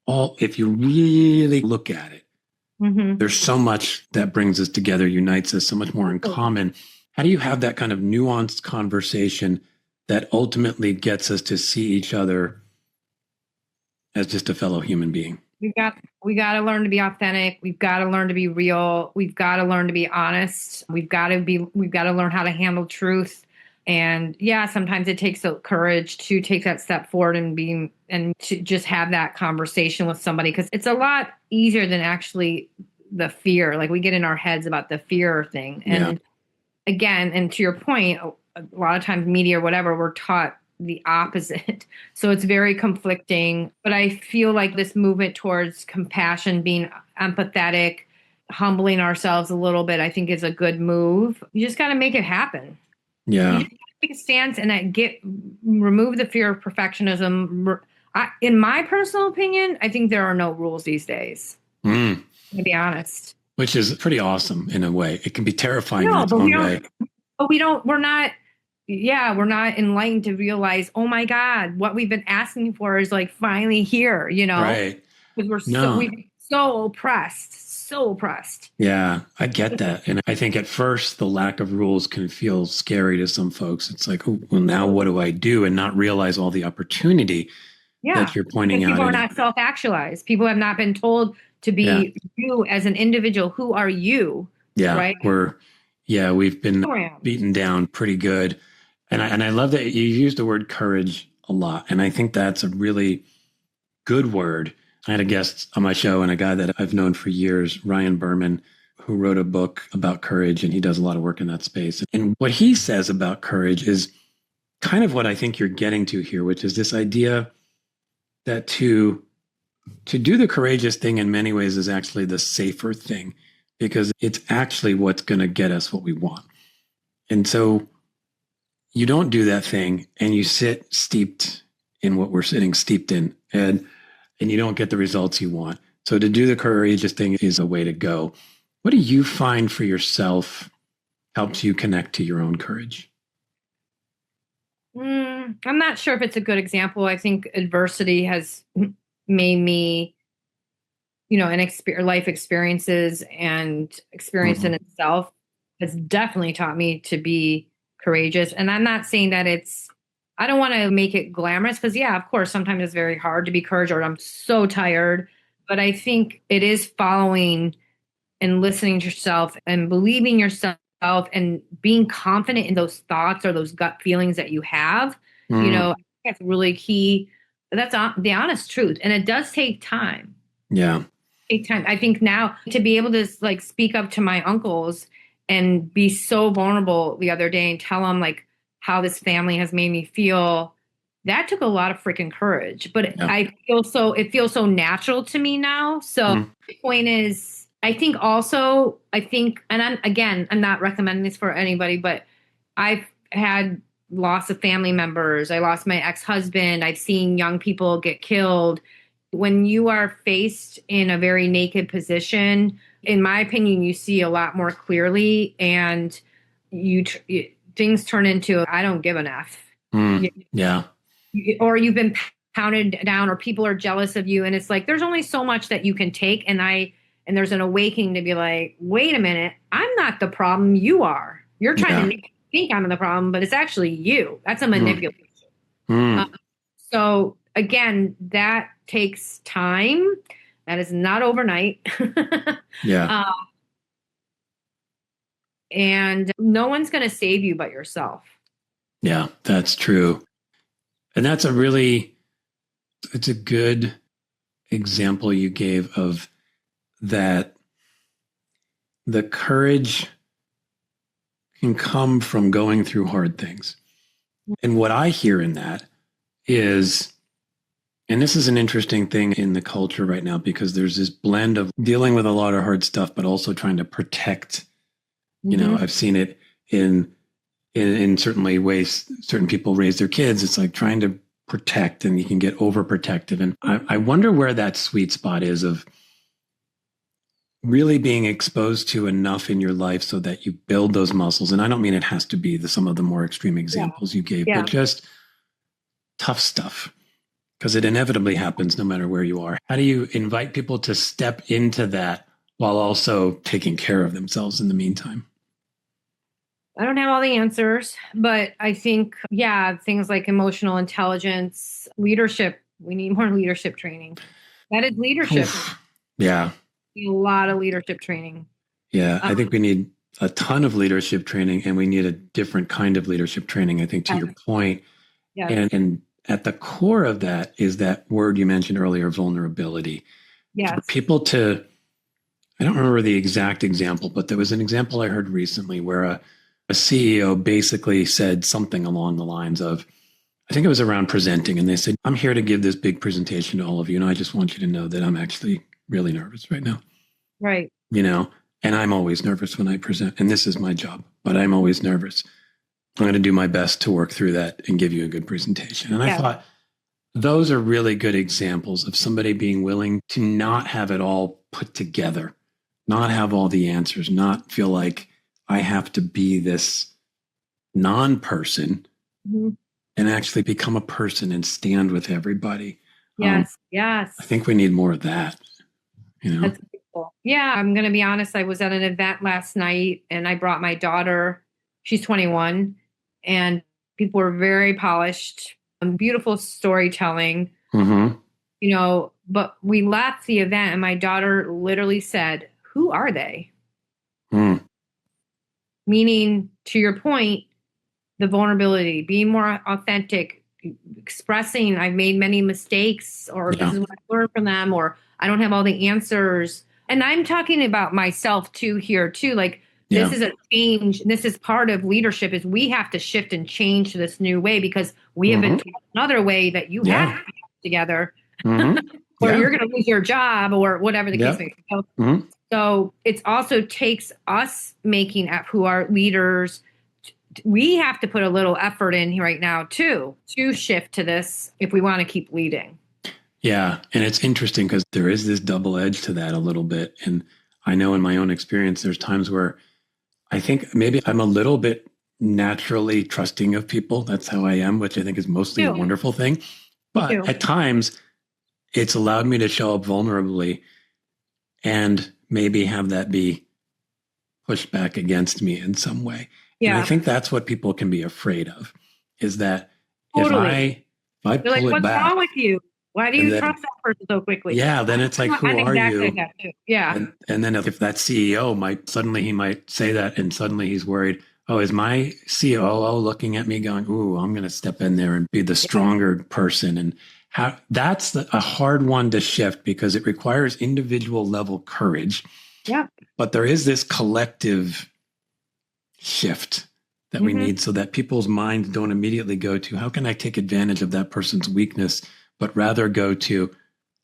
if you really look at it, there's so much that brings us together, unites us, so much more in common. How do you have that kind of nuanced conversation that ultimately gets us to see each other as just a fellow human being? We got to learn to be authentic. We've got to learn to be real. We've got to learn to be honest. We've got to learn how to handle truth. And yeah, sometimes it takes courage to take that step forward and to just have that conversation with somebody, because it's a lot easier than actually the fear. Like we get in our heads about the fear thing. And again, and to your point, a lot of times media or whatever, we're taught the opposite. So it's very conflicting. But I feel like this movement towards compassion, being empathetic, humbling ourselves a little bit, I think is a good move. You just got to make it happen. Yeah. You just gotta take a stance and remove the fear of perfectionism. In my personal opinion, I think there are no rules these days. To be honest. Which is pretty awesome in a way. It can be terrifying in its own way. But we're not enlightened to realize, oh my God, what we've been asking for is like finally here, Right. Because we've been so oppressed. Yeah, I get that. And I think at first the lack of rules can feel scary to some folks. It's like, oh, well, now what do I do? And not realize all the opportunity that you're pointing out. People are not self-actualized. People have not been told to be you as an individual. Who are you? Yeah, right? We've been beaten down pretty good. And I love that you use the word courage a lot. And I think that's a really good word. I had a guest on my show and a guy that I've known for years, Ryan Berman, who wrote a book about courage, and he does a lot of work in that space. And what he says about courage is kind of what I think you're getting to here, which is this idea that to do the courageous thing in many ways is actually the safer thing, because it's actually what's going to get us what we want. And so you don't do that thing and you sit steeped in what we're sitting steeped in, and you don't get the results you want. So to do the courageous thing is a way to go. What do you find for yourself helps you connect to your own courage? I'm not sure if it's a good example. I think adversity has made me, and life experiences and experience in itself has definitely taught me to be courageous. And I'm not saying that I don't want to make it glamorous, because of course, sometimes it's very hard to be courageous, or I'm so tired. But I think it is following and listening to yourself and believing yourself and being confident in those thoughts or those gut feelings that you have. I think that's really key. That's the honest truth. And it does take time. Yeah. Take time. I think now to be able to like speak up to my uncles and be so vulnerable the other day and tell them like how this family has made me feel, that took a lot of freaking courage. But it feels so natural to me now. So the point is, I think, and I'm not recommending this for anybody, but I've had loss of family members. I lost my ex-husband. I've seen young people get killed. When you are faced in a very naked position, in my opinion, you see a lot more clearly, and things turn into, I don't give an F. Or you've been pounded down, or people are jealous of you. And it's like, there's only so much that you can take. And there's an awakening to be like, wait a minute, I'm not the problem. You are. You're trying to make me think I'm the problem, but it's actually you. That's a manipulation. So again, that takes time. That is not overnight. And no one's going to save you but yourself. Yeah, that's true. And it's a good example you gave of that. The courage can come from going through hard things. And what I hear in that is, and this is an interesting thing in the culture right now, because there's this blend of dealing with a lot of hard stuff, but also trying to protect. I've seen it in certainly ways certain people raise their kids. It's like trying to protect, and you can get overprotective. And I wonder where that sweet spot is of really being exposed to enough in your life so that you build those muscles. And I don't mean it has to be some of the more extreme examples you gave, but just tough stuff, because it inevitably happens no matter where you are. How do you invite people to step into that while also taking care of themselves in the meantime? I don't have all the answers, but I think, things like emotional intelligence, leadership, we need more leadership training. That is leadership. Oof. Yeah. A lot of leadership training. Yeah. I think we need a ton of leadership training, and we need a different kind of leadership training, I think, to your point. Yes. And at the core of that is that word you mentioned earlier, vulnerability. Yes. For people to, I don't remember the exact example, but there was an example I heard recently where a CEO basically said something along the lines of, I think it was around presenting, and they said, I'm here to give this big presentation to all of you, and I just want you to know that I'm actually really nervous right now. Right. And I'm always nervous when I present, and this is my job, but I'm always nervous. I'm going to do my best to work through that and give you a good presentation. And I thought those are really good examples of somebody being willing to not have it all put together, not have all the answers, not feel like I have to be this non-person, and actually become a person and stand with everybody. Yes. Yes. I think we need more of that. That's cool. Yeah. I'm going to be honest. I was at an event last night and I brought my daughter. She's 21 and people were very polished, beautiful storytelling, but we left the event and my daughter literally said, who are they? Meaning, to your point, the vulnerability, being more authentic, expressing I've made many mistakes, or this is what I learned from them, or I don't have all the answers. And I'm talking about myself too here too. Like this is a change. This is part of leadership is we have to shift and change to this new way because we have been told another way that you have to be together or you're going to lose your job or whatever the case may be. So it also takes us making up who are leaders. We have to put a little effort in right now too, to shift to this if we want to keep leading. Yeah. And it's interesting because there is this double edge to that a little bit. And I know in my own experience, there's times where I think maybe I'm a little bit naturally trusting of people. That's how I am, which I think is mostly a wonderful thing. But at times it's allowed me to show up vulnerably and maybe have that be pushed back against me in some way. Yeah. And I think that's what people can be afraid of is that if I pull like, it what's back. What's wrong with you? Why do you trust that person so quickly? Yeah, then it's like, who are you? That too. Yeah. And then if that CEO he might say that and suddenly he's worried, oh, is my COO looking at me going, ooh, I'm going to step in there and be the stronger person. And that's a hard one to shift because it requires individual level courage. Yeah. But there is this collective shift that we need so that people's minds don't immediately go to, how can I take advantage of that person's weakness? But rather go to,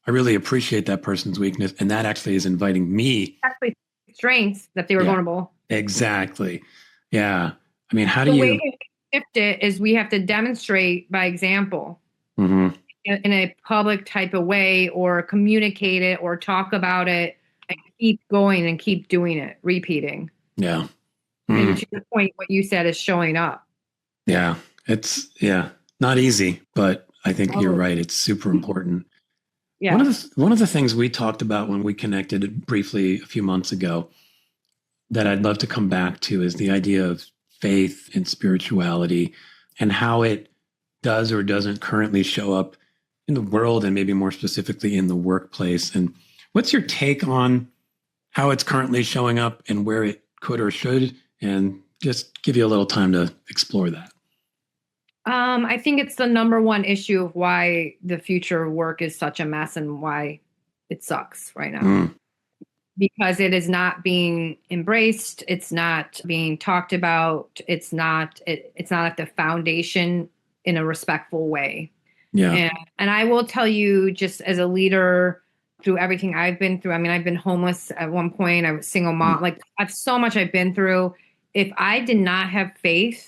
I really appreciate that person's weakness. And that actually is inviting me. Actually, strengths that they were vulnerable. Exactly. Yeah. I mean, how do the you way to shift it is we have to demonstrate by example in a public type of way or communicate it or talk about it and keep going and keep doing it, repeating. Yeah. And to your point, what you said is showing up. Yeah. It's not easy, but I think you're right. It's super important. Yeah. One of the things we talked about when we connected briefly a few months ago that I'd love to come back to is the idea of faith and spirituality and how it does or doesn't currently show up in the world and maybe more specifically in the workplace. And what's your take on how it's currently showing up and where it could or should? And just give you a little time to explore that. I think it's the number one issue of why the future of work is such a mess and why it sucks right now. Because it is not being embraced. It's not being talked about. It's not at the foundation in a respectful way. Yeah. And I will tell you, just as a leader, through everything I've been through, I mean, I've been homeless at one point. I was single mom. Like I've so much I've been through. If I did not have faith,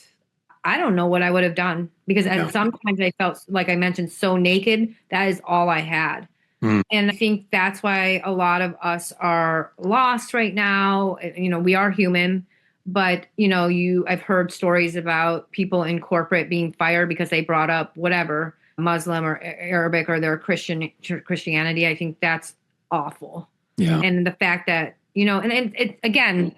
I don't know what I would have done because sometimes I felt, like I mentioned, so naked. That is all I had. And I think that's why a lot of us are lost right now. You know, we are human, but I've heard stories about people in corporate being fired because they brought up whatever, Muslim or Arabic or their Christianity. I think that's awful. Yeah. And the fact that, and it again,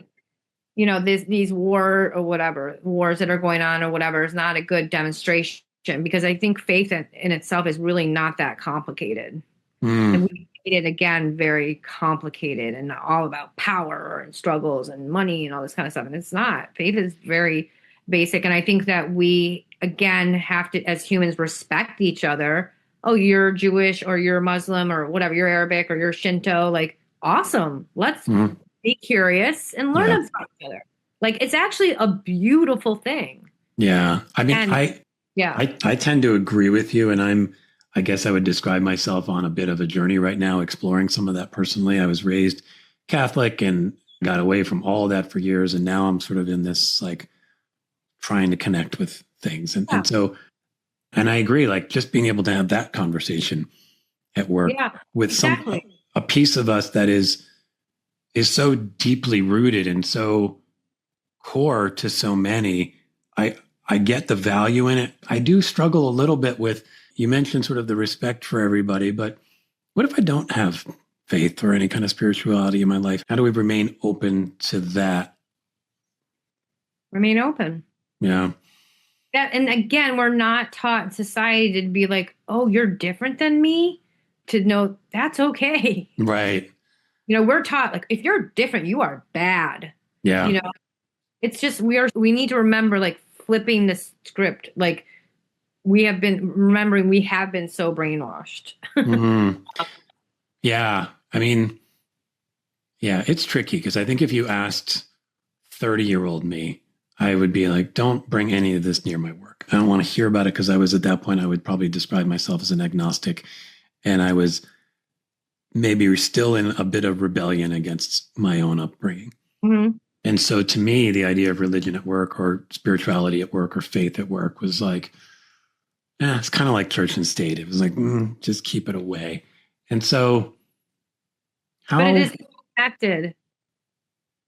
these wars that are going on or whatever is not a good demonstration because I think faith in itself is really not that complicated. And we it again very complicated and all about power and struggles and money and all this kind of stuff. And it's not. Faith is very basic. And I think that we, again, have to, as humans, respect each other. Oh, you're Jewish or you're Muslim or whatever, you're Arabic or you're Shinto. Like, awesome. Let's be curious and learn about each other. Like, it's actually a beautiful thing. Yeah. I mean, I tend to agree with you. And I guess I would describe myself on a bit of a journey right now, exploring some of that personally. I was raised Catholic and got away from all of that for years. And now I'm sort of in this, like, trying to connect with things. And I agree, like, just being able to have that conversation at work with a piece of us that is so deeply rooted and so core to so many. I get the value in it. I do struggle a little bit with, you mentioned sort of the respect for everybody, but what if I don't have faith or any kind of spirituality in my life? How do we remain open to that? Remain open. Yeah. And again, we're not taught in society to be like, oh, you're different than me, to know that's okay. Right. We're taught, like, if you're different, you are bad. Yeah. It's just, we need to remember, like, flipping the script. Like, we have been so brainwashed. Yeah. I mean, yeah, it's tricky because I think if you asked 30-year-old me, I would be like, don't bring any of this near my work. I don't want to hear about it, because I was, at that point, I would probably describe myself as an agnostic. And I was maybe still in a bit of rebellion against my own upbringing. Mm-hmm. And so to me, the idea of religion at work or spirituality at work or faith at work was like, it's kind of like church and state. It was like, just keep it away. And so but it is connected.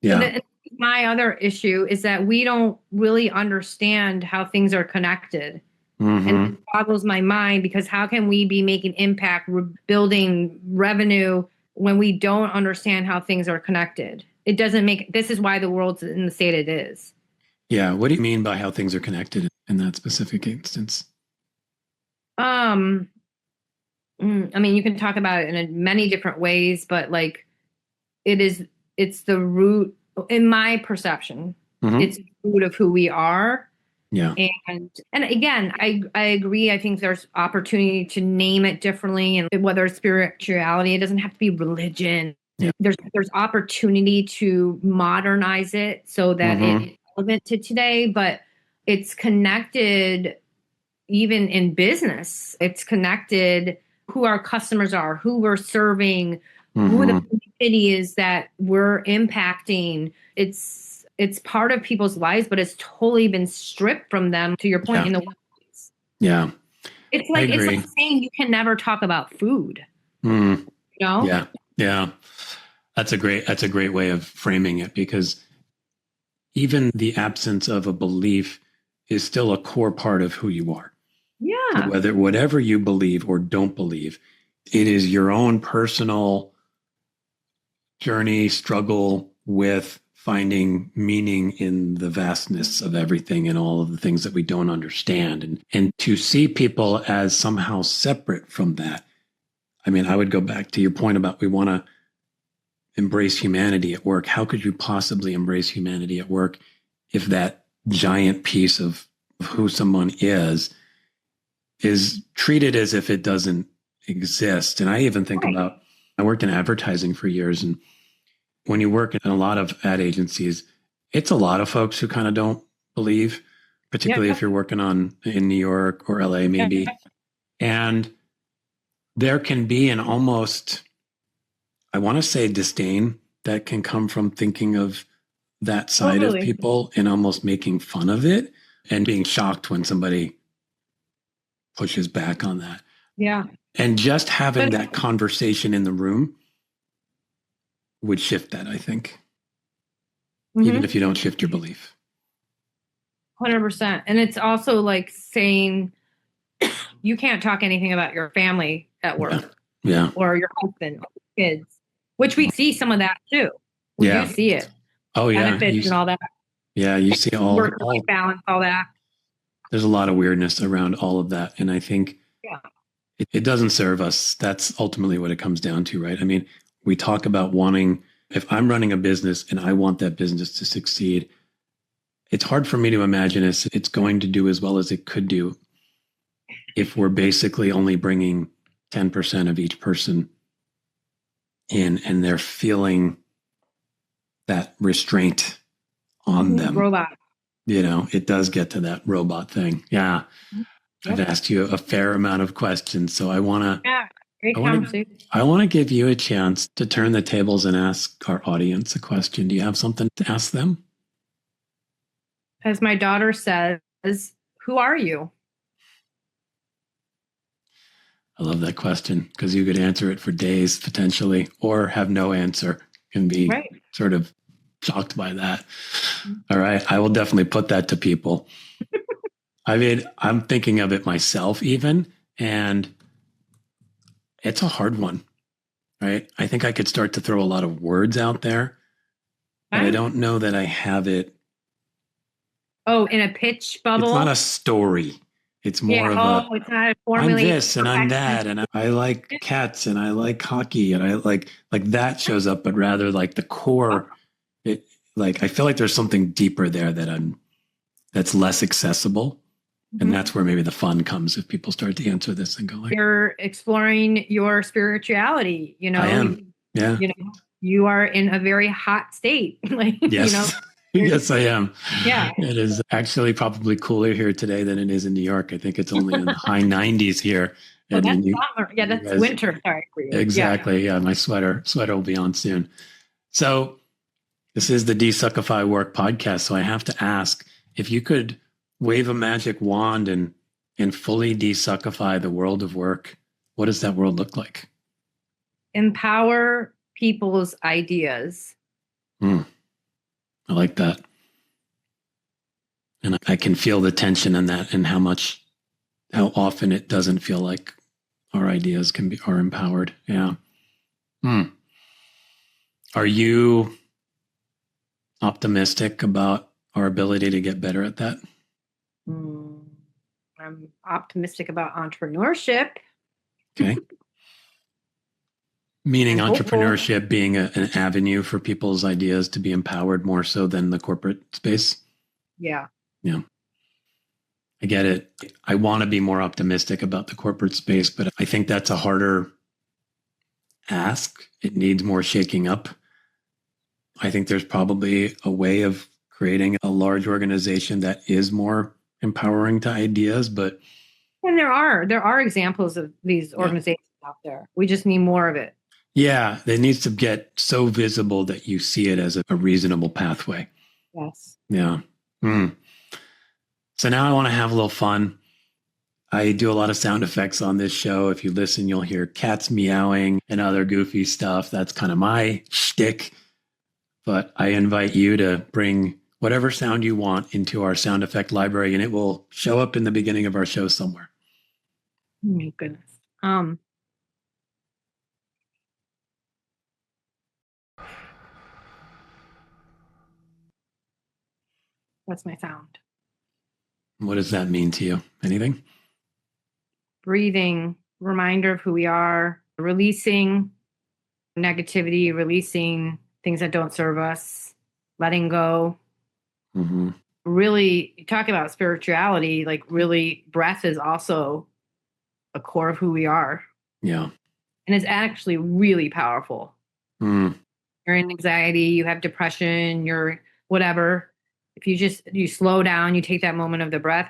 Yeah. So my other issue is that we don't really understand how things are connected. Mm-hmm. And it boggles my mind, because how can we be making impact, building revenue, when we don't understand how things are connected? It doesn't this is why the world's in the state it is. Yeah. What do you mean by how things are connected in that specific instance? I mean, you can talk about it in many different ways, but like, it's the root, in my perception, it's the root of who we are. Yeah. And again, I agree. I think there's opportunity to name it differently, and whether it's spirituality, it doesn't have to be religion. Yeah. There's opportunity to modernize it so that it's relevant to today, but it's connected even in business. It's connected who our customers are, who we're serving, who the community is that we're impacting. It's part of people's lives, but it's totally been stripped from them, to your point, in the workplace. Yeah. It's like saying you can never talk about food. Yeah. Yeah. That's a great way of framing it, because even the absence of a belief is still a core part of who you are. Yeah. So whatever you believe or don't believe, it is your own personal journey, struggle with finding meaning in the vastness of everything and all of the things that we don't understand. And to see people as somehow separate from that. I mean, I would go back to your point about, we want to embrace humanity at work. How could you possibly embrace humanity at work if that giant piece of who someone is treated as if it doesn't exist? And I even think about, I worked in advertising for years, and when you work in a lot of ad agencies, it's a lot of folks who kind of don't believe, particularly if you're working in New York or LA maybe. And there can be an almost, I want to say, disdain that can come from thinking of that side of people and almost making fun of it and being shocked when somebody pushes back on that. Yeah. And just having that conversation in the room would shift that, I think, even if you don't shift your belief. 100%. And it's also like saying you can't talk anything about your family at work. Yeah. Or your husband or kids, which we see some of that too. We do see it. Oh, yeah. Benefits and all that. Yeah, you see all balance, all that. There's a lot of weirdness around all of that. And I think It doesn't serve us. That's ultimately what it comes down to, right? I mean, we talk about wanting, if I'm running a business and I want that business to succeed, it's hard for me to imagine it's going to do as well as it could do if we're basically only bringing 10% of each person in and they're feeling that restraint on them. Robot. It does get to that robot thing. Yeah. Yep. I've asked you a fair amount of questions, so I want to give you a chance to turn the tables and ask our audience a question. Do you have something to ask them? As my daughter says, who are you? I love that question because you could answer it for days potentially, or have no answer and be sort of shocked by that. All right. I will definitely put that to people. I mean, I'm thinking of it myself even, and it's a hard one, right? I think I could start to throw a lot of words out there, but I don't know that I have it. Oh, in a pitch bubble? It's not a story. It's more of it's not a I'm this and I'm that, and I like cats and I like hockey and I like that shows up, but rather like the core, I feel like there's something deeper there that's less accessible. And that's where maybe the fun comes if people start to answer this and go like, you're exploring your spirituality, I am. Yeah. You are in a very hot state. Yes. Yes, I am. Yeah. It is actually probably cooler here today than it is in New York. I think it's only in the high 90s here. Well, that's summer. Yeah, that's winter. Sorry for you. Exactly. Yeah, my sweater will be on soon. So this is the Desuckify Work podcast. So I have to ask, if you could wave a magic wand and fully desuckify the world of work, what does that world look like? Empower people's ideas. I like that. And I can feel the tension in that and how often it doesn't feel like our ideas are empowered. Yeah. Are you optimistic about our ability to get better at that? I'm optimistic about entrepreneurship. Okay. Meaning entrepreneurship being an avenue for people's ideas to be empowered more so than the corporate space? Yeah. Yeah. I get it. I want to be more optimistic about the corporate space, but I think that's a harder ask. It needs more shaking up. I think there's probably a way of creating a large organization that is more empowering to ideas, but there are examples of these organizations out there. We just need more of it. Yeah, it needs to get so visible that you see it as a reasonable pathway. Yes. Yeah. So now I want to have a little fun. I do a lot of sound effects on this show. If you listen, you'll hear cats meowing and other goofy stuff. That's kind of my shtick. But I invite you to bring whatever sound you want into our sound effect library, and it will show up in the beginning of our show somewhere. Oh my goodness. That's my sound. What does that mean to you? Anything? Breathing, reminder of who we are, releasing negativity, releasing things that don't serve us, letting go. Really, you talk about spirituality, like really breath is also a core of who we are. Yeah. And it's actually really powerful. You're in anxiety, you have depression, you're whatever. If you slow down, you take that moment of the breath,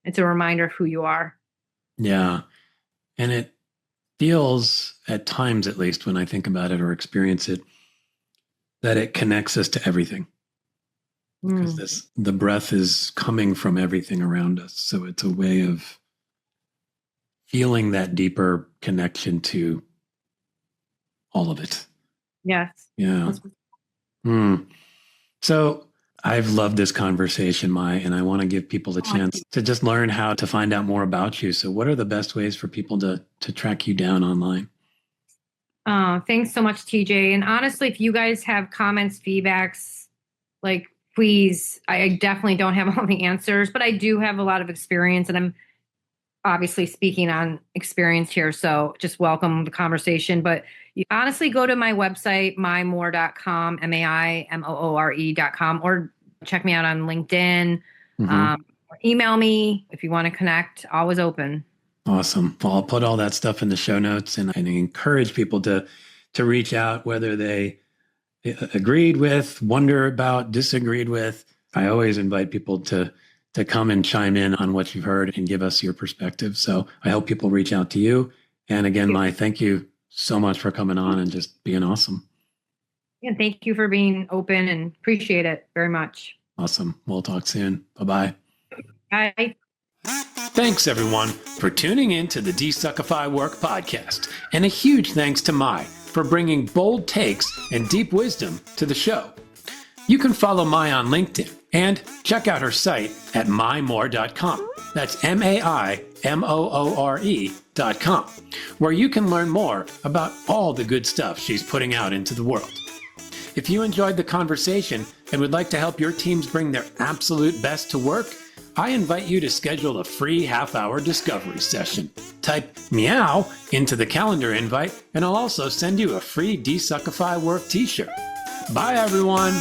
it's a reminder of who you are. Yeah. And it feels, at times at least, when I think about it or experience it, that it connects us to everything. Because the breath is coming from everything around us. So it's a way of feeling that deeper connection to all of it. Yes. Yeah. So I've loved this conversation, Mai, and I want to give people the chance to just learn how to find out more about you. So what are the best ways for people to track you down online? Thanks so much, TJ. And honestly, if you guys have comments, feedbacks, please, I definitely don't have all the answers, but I do have a lot of experience, and obviously speaking on experience here, so just welcome the conversation. But you honestly go to my website, maimoore.com, MAIMOORE.com, or check me out on LinkedIn, or email me if you want to connect. Always open. Awesome. Well, I'll put all that stuff in the show notes, and I encourage people to reach out, whether they agreed with, wonder about, disagreed with. I always invite people to come and chime in on what you've heard and give us your perspective. So I hope people reach out to you. And again, Mai, thank you so much for coming on and just being awesome. And thank you for being open, and appreciate it very much. Awesome. We'll talk soon. Bye-bye. Bye. Thanks, everyone, for tuning in to the Deify Work podcast. And a huge thanks to Mai for bringing bold takes and deep wisdom to the show. You can follow Mai on LinkedIn and check out her site at maimoore.com. That's MAIMOORE.com, where you can learn more about all the good stuff she's putting out into the world. If you enjoyed the conversation and would like to help your teams bring their absolute best to work, I invite you to schedule a free half-hour discovery session. Type meow into the calendar invite, and I'll also send you a free Deify Work t-shirt. Bye, everyone.